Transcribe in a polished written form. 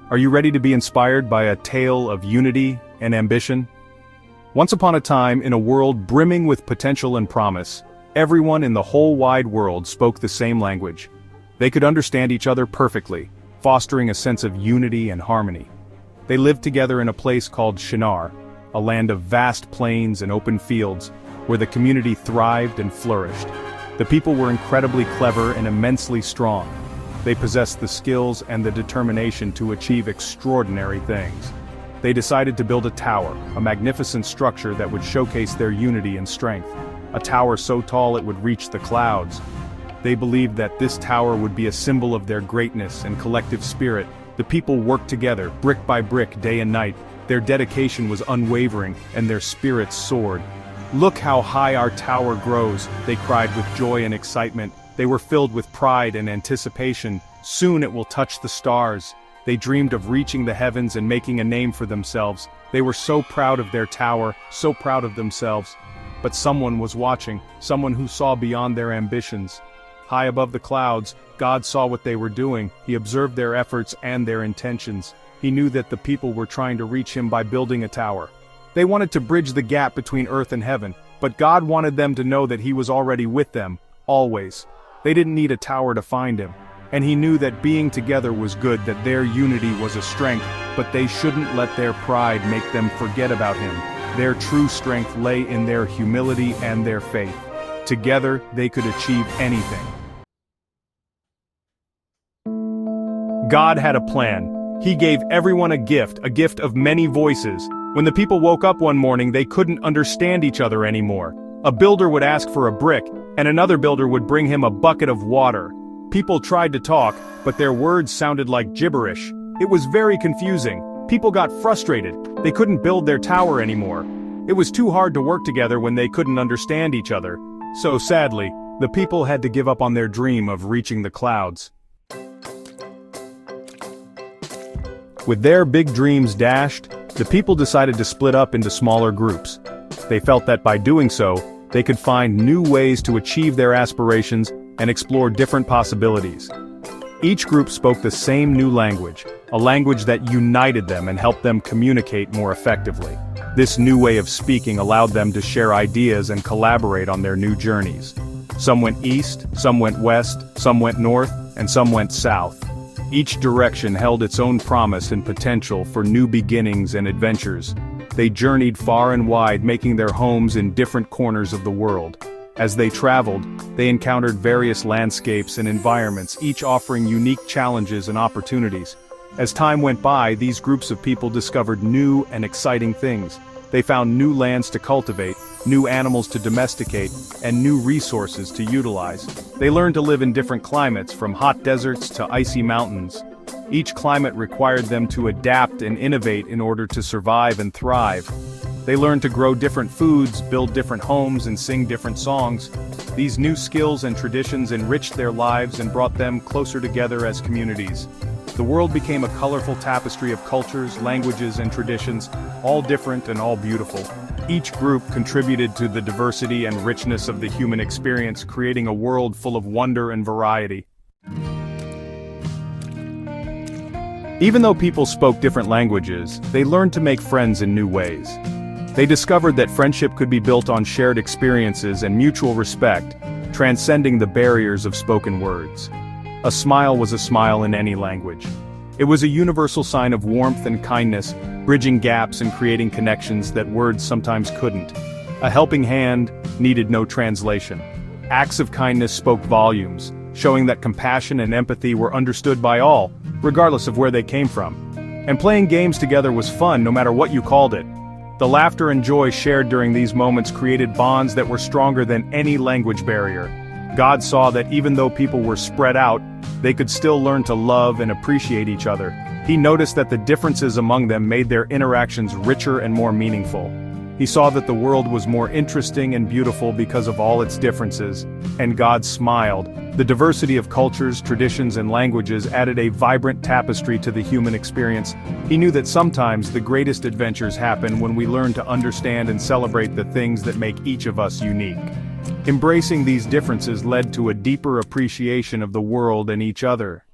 Are you ready to be inspired by a tale of unity and ambition? Once upon a time, in a world brimming with potential and promise, everyone in the whole wide world spoke the same language. They could understand each other perfectly, fostering a sense of unity and harmony. They lived together in a place called Shinar, a land of vast plains and open fields, where the community thrived and flourished. The people were incredibly clever and immensely strong. They possessed the skills and the determination to achieve extraordinary things. They decided to build a tower, a magnificent structure that would showcase their unity and strength. A tower so tall it would reach the clouds. They believed that this tower would be a symbol of their greatness and collective spirit. The people worked together, brick by brick, day and night. Their dedication was unwavering, and their spirits soared. "Look how high our tower grows," they cried with joy and excitement. They were filled with pride and anticipation. Soon it will touch the stars. They dreamed of reaching the heavens and making a name for themselves. They were so proud of their tower, so proud of themselves. But someone was watching, someone who saw beyond their ambitions. High above the clouds, God saw what they were doing. He observed their efforts and their intentions. He knew that the people were trying to reach him by building a tower. They wanted to bridge the gap between earth and heaven, but God wanted them to know that he was already with them, always. They didn't need a tower to find him. And he knew that being together was good, that their unity was a strength, but they shouldn't let their pride make them forget about him. Their true strength lay in their humility and their faith. Together, they could achieve anything. God had a plan. He gave everyone a gift of many voices. When the people woke up one morning, they couldn't understand each other anymore. A builder would ask for a brick, and another builder would bring him a bucket of water. People tried to talk, but their words sounded like gibberish. It was very confusing. People got frustrated. They couldn't build their tower anymore. It was too hard to work together when they couldn't understand each other. So sadly, the people had to give up on their dream of reaching the clouds. With their big dreams dashed, the people decided to split up into smaller groups. They felt that by doing so, they could find new ways to achieve their aspirations and explore different possibilities. Each group spoke the same new language, a language that united them and helped them communicate more effectively. This new way of speaking allowed them to share ideas and collaborate on their new journeys. Some went east, some went west, some went north, and some went south. Each direction held its own promise and potential for new beginnings and adventures. They journeyed far and wide, making their homes in different corners of the world. As they traveled, they encountered various landscapes and environments, each offering unique challenges and opportunities. As time went by, these groups of people discovered new and exciting things. They found new lands to cultivate, new animals to domesticate, and new resources to utilize. They learned to live in different climates, from hot deserts to icy mountains. Each climate required them to adapt and innovate in order to survive and thrive. They learned to grow different foods, build different homes, and sing different songs. These new skills and traditions enriched their lives and brought them closer together as communities. The world became a colorful tapestry of cultures, languages, and traditions, all different and all beautiful. Each group contributed to the diversity and richness of the human experience, creating a world full of wonder and variety. Even though people spoke different languages, they learned to make friends in new ways. They discovered that friendship could be built on shared experiences and mutual respect, transcending the barriers of spoken words. A smile was a smile in any language. It was a universal sign of warmth and kindness, bridging gaps and creating connections that words sometimes couldn't. A helping hand needed no translation. Acts of kindness spoke volumes, showing that compassion and empathy were understood by all, regardless of where they came from. And playing games together was fun, no matter what you called it. The laughter and joy shared during these moments created bonds that were stronger than any language barrier. God saw that even though people were spread out, they could still learn to love and appreciate each other. He noticed that the differences among them made their interactions richer and more meaningful. He saw that the world was more interesting and beautiful because of all its differences, and God smiled. The diversity of cultures, traditions, and languages added a vibrant tapestry to the human experience. He knew that sometimes the greatest adventures happen when we learn to understand and celebrate the things that make each of us unique. Embracing these differences led to a deeper appreciation of the world and each other.